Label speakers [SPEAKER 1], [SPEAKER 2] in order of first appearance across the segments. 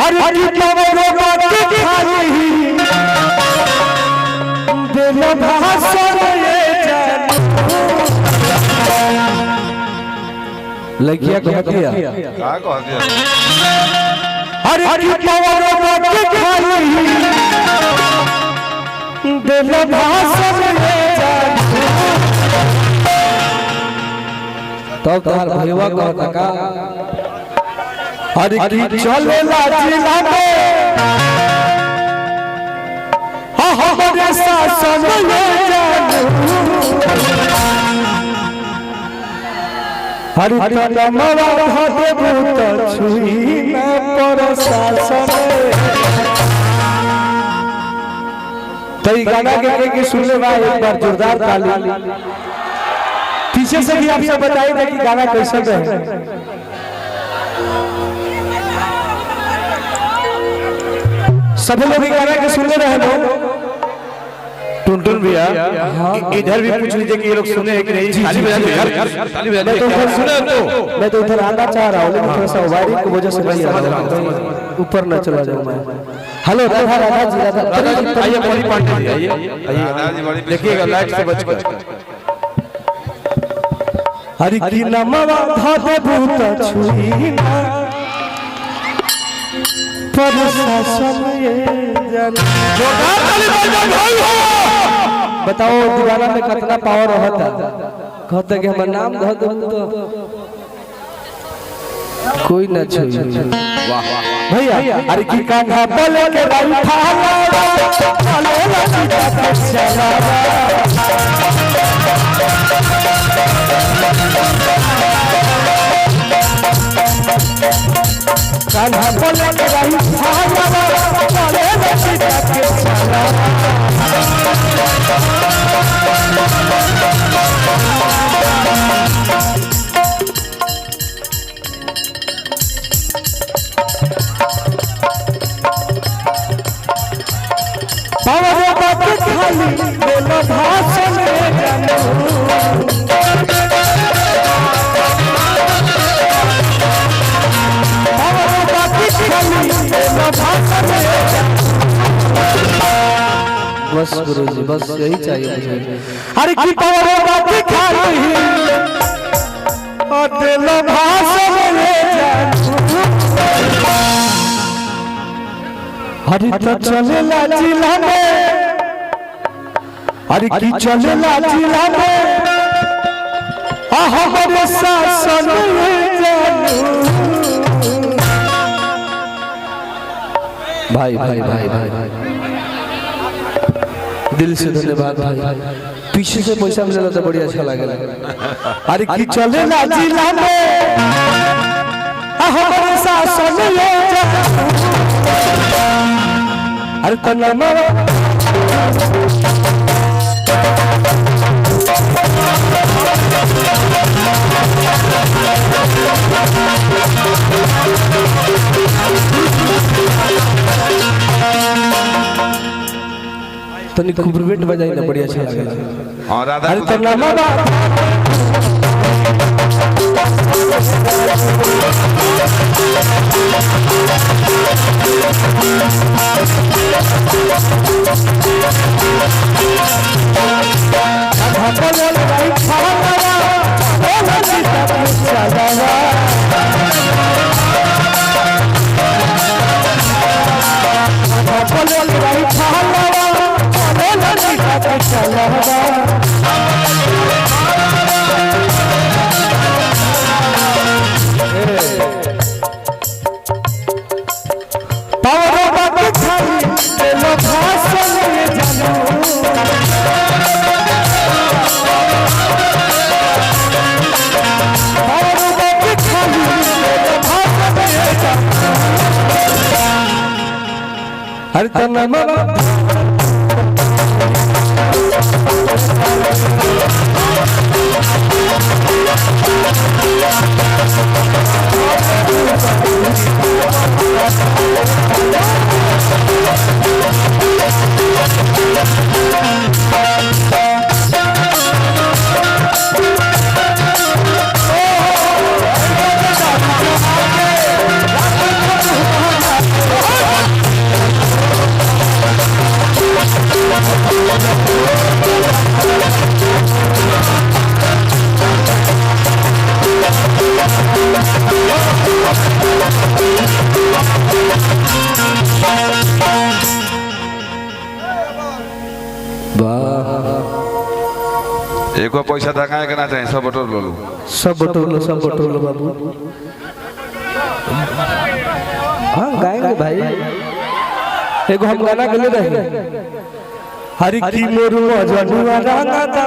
[SPEAKER 1] हर की पवरो बाटे खाली दिल भाषण ये जान लगिया कहतिया का कहतिया हर की पवरो बाटे खाली दिल भाषण ये जान तो तार भैया कहता का हर की चलेला जिला में हमारे शासन ये जानू हर कदमवा हटे भूत छुई न प्रशासन तो ये गाना के सुनने वाले एक बार जोरदार ताली पीछे से भी आपसे बताइए कि गाना कैसा है। सभी लोग गाना के सुन रहे हैं टुनटुन भैया इधर भी पूछ लीजिए कि ये लोग सुने हैं कि नहीं। ताली बजा दो यार, ताली बजा दो। सुने तो मैं तो इधर आना चाह रहा हूँ लेकिन थोड़ा सा वायरिंग की वजह से नहीं आ रहा हूँ, ऊपर न चला जाऊँ मैं। हेलो राधा राधा जी, राधा आइए बड़ी पार्टी आइए आइए देखिएगा लाइट से बचकर हरि की नमवा धाते भूत छुई ना प्रशासन ये जान जोरदार ताली बजाओ भाई हो। बताओ दीवाना में कितना पावर होता कहते कि हमर नाम धो दो तो कोई न छुई। वाह भैया अरे की कान्हा बोले के राई थाला चले लगी चला कान्हा बोले के राई थाला चले लगी चला पावर बात खाली बोलो भाषण जानू पावर बात खाली बोलो भाषण बस गुरुजी बस यही चाहिए मुझे। अरे की पावर बात खाली और बोलो भाषण जानू हरि तो चलेला जिला में हरि की चलेला जिला में हमारे शासन जानू। भाई भाई भाई भाई दिल से धन्यवाद भाई, पीछे से पैसा मिला तो बड़ी अच्छा लगेगा। हरि की चलेला जिला में हमारे शासन जानू अरे तन्ना तनी कुबरवेट बजाई ना बढ़िया अच्छा लगेगा। और राधा अरे तन्ना हर तन्ना
[SPEAKER 2] एक पैसा दगाए के ना चाहिए, सब बटोर लो,
[SPEAKER 1] सब बटोर लो बाबू। हाँ गाएंगे भाई। एगो हम गाना गले रहे, हरि की मोर मजनुआ रंगदा,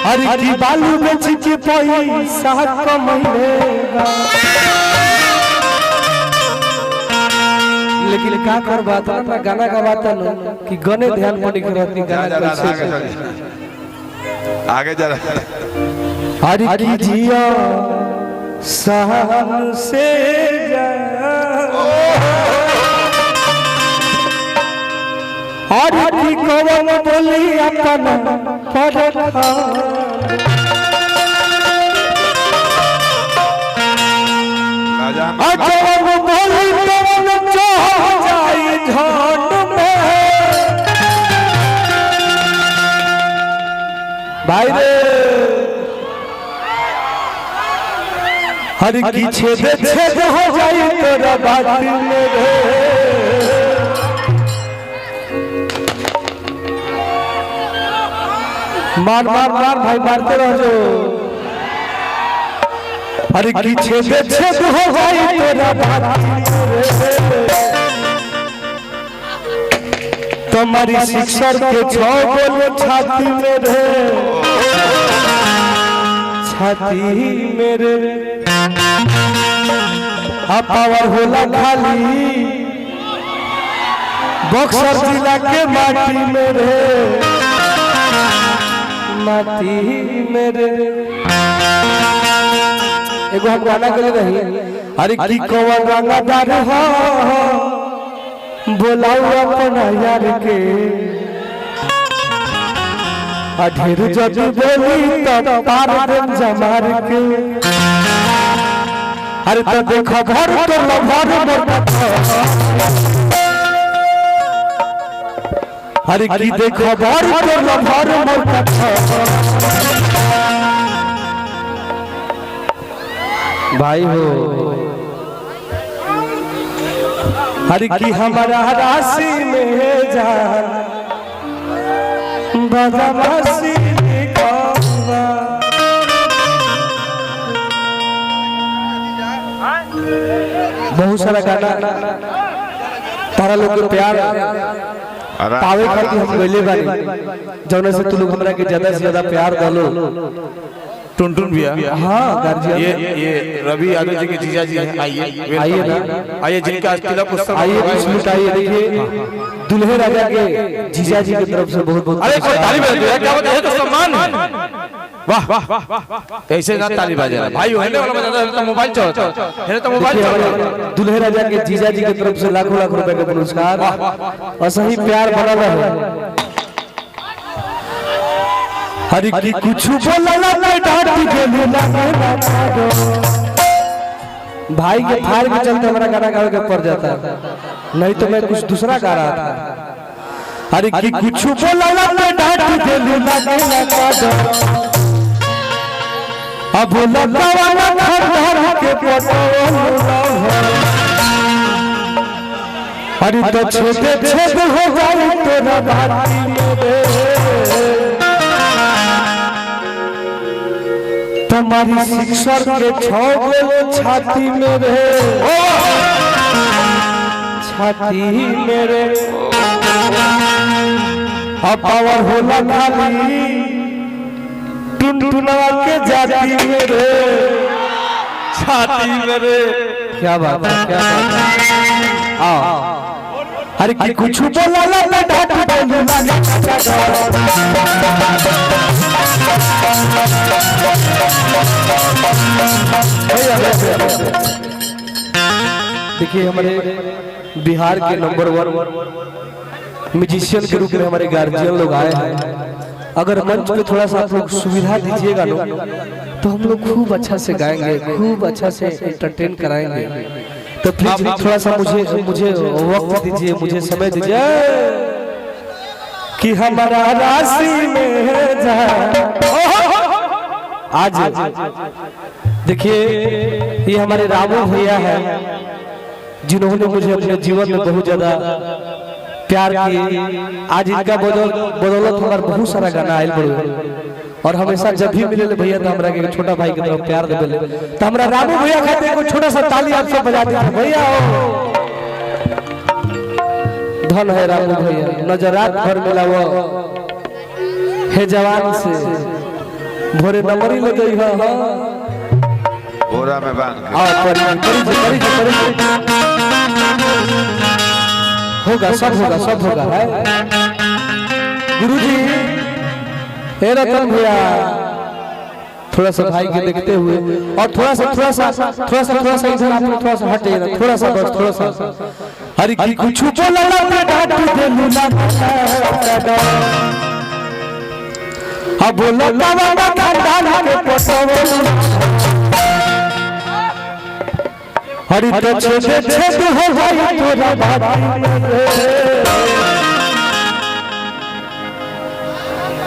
[SPEAKER 1] हरि की बालू बेच के पैसा कमैलेगा। लेकिन का कर बात ना गाना का बात ना कि गने ध्यान पड़ी के रहती गाना
[SPEAKER 2] आगे जा रहा।
[SPEAKER 1] हरि की जिया सहन से जा, हरि की कवन बोली अपन परखा, अजब बोली कवन चाह जाई झाड़ में। भाई रे हरि की छेद हो जाई तोरा बात में रे। मार भाई मारते रहो। हरि की छेद हो जाई तोरा बात में रे। तुम्हारी शिक्षर के छो बोलो छाती में रे, छाती मेरे पावर होला खाली बक्सर जिला के माटी मेरे, माटी मेरे। एगो हम गाना गले रही, अरे की कौन रंगदार हो बोलाऊ अपना यार के, ढेर जब बोली तो पार देम जमार के। अरे तो देखो घर तो लभर मोर कथा, अरे की देखो घर तो लभर मोर कथा। भाई हो हरि की हमारा राशि में जान बदमाशी दिखावा। बहुत सारा गाना तारा लोग के प्यार पावे खातिर हम गइले बानी, जौना से तू लोग हमरा के ज्यादा से ज्यादा प्यार दलो। टुनटुन भैया, हाँ गार्जियन,
[SPEAKER 3] ये रवि यादव जी के जीजा जी हैं, आइए
[SPEAKER 1] ना,
[SPEAKER 3] आइए जिनका आज तिलक उत्सव,
[SPEAKER 1] आइए बिस्मिल्लाह। आइए देखिए दुल्हे राजा के जीजा जी की तरफ से बहुत बहुत
[SPEAKER 3] अरे कोई ताली बजा दो, क्या बात है, तो सम्मान। वाह वाह ऐसे ना ताली बजा रहा भाई, होने वाला बजा रहा तो मोबाइल चलाता है, तो मोबाइल चलाता।
[SPEAKER 1] दुल्हे राजा के जीजा जी की तरफ से लाखों लाख रुपए का पुरस्कार और सही प्यार बना रहे। हरि की कुछ बोला ना डांट गेलू ना भाई के थार के चलते हमारा गाना गावे के पड़ जाता, नहीं तो मैं कुछ दूसरा गा रहा था। हरि की कुछ बोला ना डांट गेलू ना अब लगावा ना खरधर के पटोल। हरि तो छेद हो जाई तोरा बाती में, तुम्हारी शिक्षर के छो बोलो छाती मेरे, छाती मेरे। पावर होला खाली टुनटुनवा के जाती मेरे, छाती मेरे। क्या बात है, क्या बात है। अरे की कुछ बोला ला डांट बोलू ना। देखिए हमारे बिहार के नंबर 1 म्यूजिशियन के रूप में हमारे गार्जियन लोग आए हैं। अगर मंच पे थोड़ा सा आप लोग सुविधा दीजिएगा ना तो हम लोग खूब अच्छा से गाएंगे, खूब अच्छा से एंटरटेन कराएंगे। तो प्लीज थोड़ा सा मुझे वक्त दीजिए, मुझे समय दीजिए कि हमारा राशि में जा। आज देखिए ये हमारे रामू भैया है जिन्होंने मुझे अपने जीवन में बहुत ज्यादा प्यार की आज इनका बदौलत हमार बहुत सारा गाना आयल बड़े और हमेशा जब भी मिले भैया तो हमरा के छोटा भाई के तरफ प्यार देबे तो हमरा रामू भैया खाते एगो छोटा सा ताली आप सब बजा दीजिए भैया धन है रामू भैया नजरात भर मिलाओ हे जवान से भोरे नंबरी ले गई है
[SPEAKER 2] बोरा में बांध के
[SPEAKER 1] करी होगा सब होगा है गुरुजी हे रतन भैया थोड़ा सा भाई के देखते हुए और थोड़ा सा इधर आप थोड़ा सा हटे ना थोड़ा सा बस थोड़ा सा हरि की कुछ बोला पे डांट दे लूना अब बोला बाबा खानदान के पोटो हरि तो छेद हो भाई तोरा बात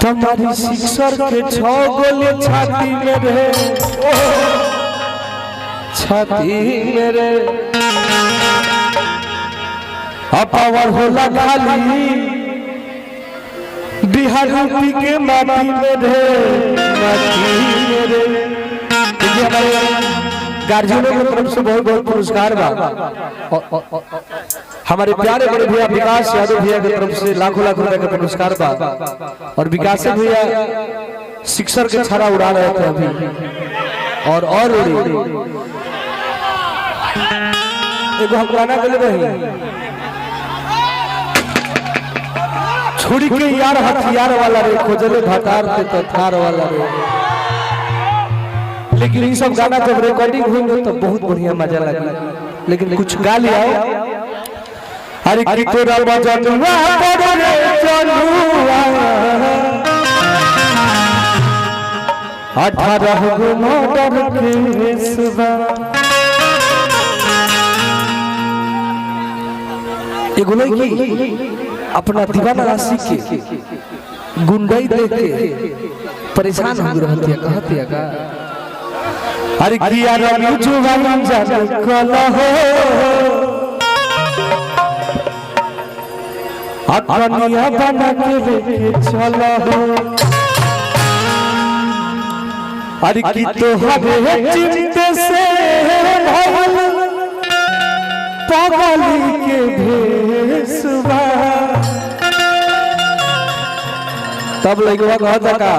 [SPEAKER 1] तुम्हारी शिक्षर के 6 गोले छाती में रे छाती में रे अपावर होला खाली बिहार यूपी के माटी में रे माटी में रे हमारे गार्जियनों की तरफ से बहुत बहुत पुरस्कार बा हमारे प्यारे बड़े भैया विकास यादव भैया की तरफ से लाखों रुपए का पुरस्कार बा और विकास भैया शिक्षर के छाड़ा उड़ा रहे थे अभी और एगो हम गाना गले रही छोड़ी के यार हथियार वाला रे खोजले भतार ते तो थार वाला रे लेकिन ये सब गाना जब रिकॉर्डिंग हुई तो बहुत बढ़िया मजा लगा लेकिन कुछ गा लिया अरे की तोरा बजनुआ रे चलुआ 18 गो मर्डर केसबा एगो लड़की अपना दीवाना राशि के गुंडाई देख के परेशान हो रहती है कहती है का अरे किया रंग जुवान जान कला हो अपनिया बना के लेके चला हो अरे की तो हवे चिंते से पागली के भेसवा तब लगवा कहता का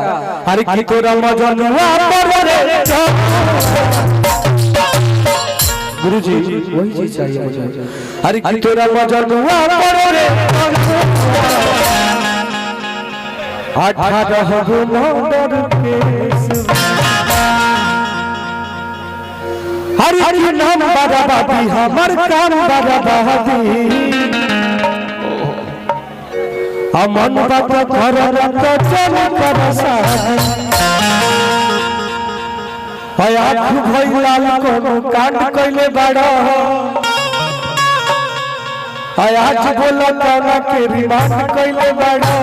[SPEAKER 1] अरे की तोरा मजनुआ पर रे गुरुजी वही चीज चाहिए मुझे अरे की तोरा मजनुआ पर रे 18 गो मर्डर केस हरि की नाम बराबादी हमर काम बराबादी अमन बात घर रत चल कर सा आँख भई लाल कोनो कांड कइले बाड़ा आज बोला काना के रिमांड कइले बाड़ा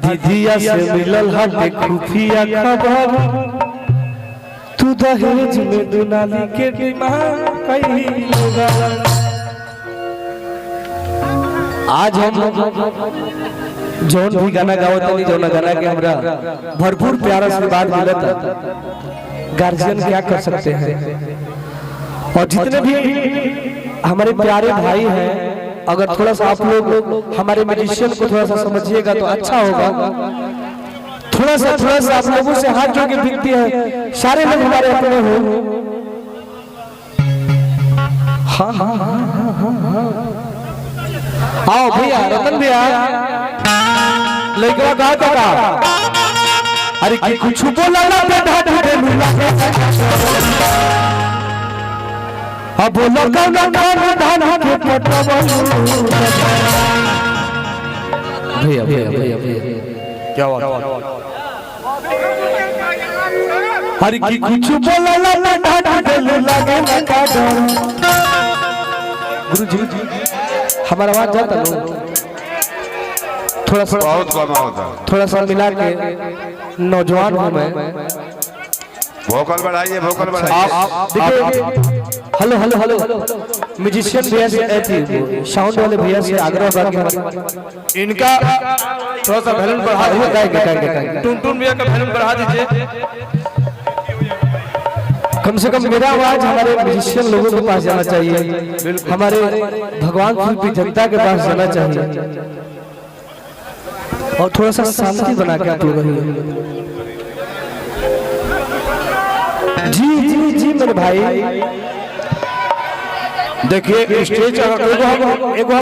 [SPEAKER 1] दीदिया से मिलल हटे खुफिया खबर तू दहेज में दुनाली के डिमांड कइले बाड़ा आज हम जौन भी गाना गावत नहीं जौन गाना के हमरा भरपूर प्यार आशीर्वाद मिलता गार्जियन क्या कर सकते हैं और जितने भी हमारे प्यारे भाई हैं अगर थोड़ा सा आप लोग हमारे म्यूजिशियन को थोड़ा सा समझिएगा तो अच्छा होगा थोड़ा सा आप लोगों से हाथ जोड़ के विनती है सारे लोग हमारे अपने हो हाँ हाँ हाँ हाँ हाँ आओ भैया रतन भैया लड़का कहा था अरे की कुछ बोला ना बेटा ढूंढे मिला अब बोलो कौन धान के पटवा भैया भैया भैया भैया क्या बात अरे की कुछ बोला ना बेटा ढूंढे लगे लगा गुरुजी हमारा आवाज जाता है थोड़ा सा
[SPEAKER 2] बहुत कम होता
[SPEAKER 1] थोड़ा सा मिला के नौजवान हूँ मैं
[SPEAKER 2] वोकल बढ़ाइए, वोकल बढ़ाइए।
[SPEAKER 1] देखिए हेलो हेलो हेलो म्यूजिशियन भैया से साउंड वाले भैया से आग्रह करके
[SPEAKER 3] इनका थोड़ा सा वॉल्यूम बढ़ा दीजिए।
[SPEAKER 1] गाएंगे
[SPEAKER 3] टुनटुन भैया का वॉल्यूम बढ़ा दीजिए।
[SPEAKER 1] कम से कम मेरा आवाज हमारे म्यूजिशियन लोगों के पास जाना चाहिए, हमारे भगवान की जनता के पास जाना चाहिए, और थोड़ा सा शांति बना के आप लोग रहिए। जी जी जी मेरे भाई,
[SPEAKER 3] देखिए स्टेज
[SPEAKER 1] एगो